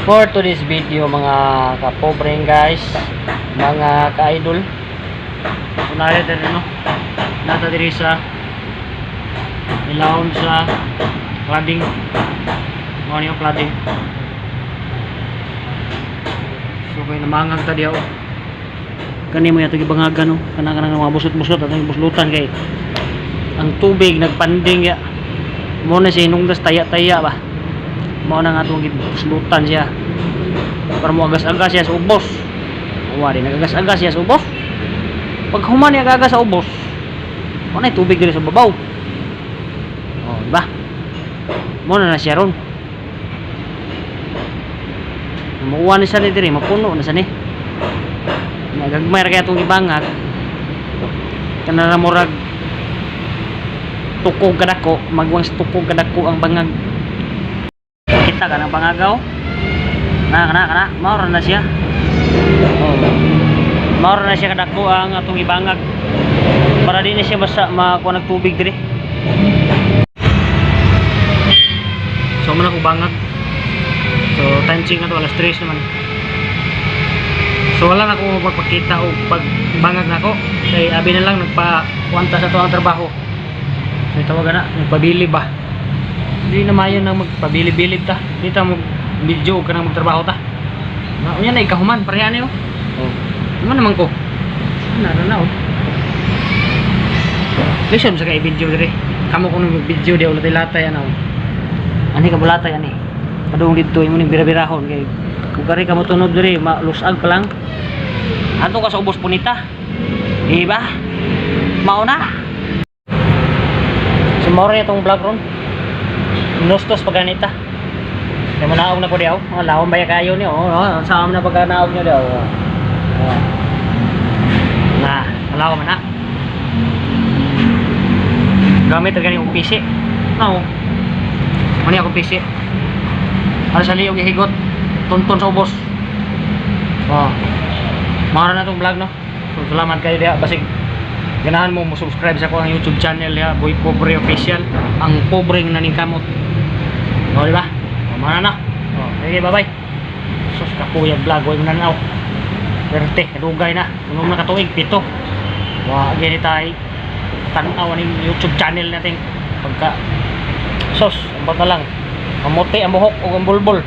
For today's video mga kapobreng guys, mga ka-idol, kunari din nata diri sa ilawon sa cladding, mga yung cladding. So kaya namangag ta diya kani mo yato gibangagan kanang mga busot-busot at yung buslutan kay ang tubig nagpanding ya mo na siya hinungdas taya-taya ba. Mao na nga itong buslutan siya para mo agas-agas siya sa ubos. Wari nagagas-agas siya sa ubos. Pag human niya agagas sa ubos, mo na tubig diri sa babaw. Oh, di ba? Mo na siya ron. Mauwan ni sa diri, mapuno na sa ni. Nagagmay ra kaya itong ibangag. Kana na murag tukog kadako, magwang tukog kadako ang bangag. Kita ka ng pangagaw kana maura na siya. Maura na siya kadako ang atong ibangag para di na siya basta makuha ng tubig diri. So man ako bangag, so tanching na to alas 3 naman, so wala na ako magpakita o pagbangag na ako kay abi na lang nagpa-kwanta sa to ang trabaho. So tawagan na nagpabili ba. Hindi na mayon nang magpabilib-bilib ta. Dito mo video ka nang magtrabaho ta. Unya na ikahuman pareha niyo. Oh. Naman naman ko. Na oh. Listen sa kay video dire. Kamo ko nang video di ulat-latay ano. Ani ka bulatay ani. Padung dito imo ning bira-birahon kay kung kari ka mo tunod dire malusag pa lang. Ato ka sa ubos punita. Di ba? Mao na. Sumore itong vlog ron. Nostos paganita. Kaya manaog na ko diyaw. Lawang baya kayo niyo. Saan na pagkanaog niyo diyaw. Nah, malaw man na. Gamit ang ganing PC. No. Mani ako PC. Para sa liyog ihigot. Tuntun sa ubos. Mara na itong vlog no. So, salamat kayo diya. Basig ganahan mo subscribe sa akong YouTube channel ya, Boy Pobre Official. Ang pobreng naningkamot. O diba? O mana na. O sige bye bye. Sus kakuyag vlog. Huwag mo na na. Perte kadugay na. Unong na katuig pito. Wag gani tayo tanaw ng YouTube channel natin. Pagka sus ang bata lang. Mamuti ang buhok o ang bulbul.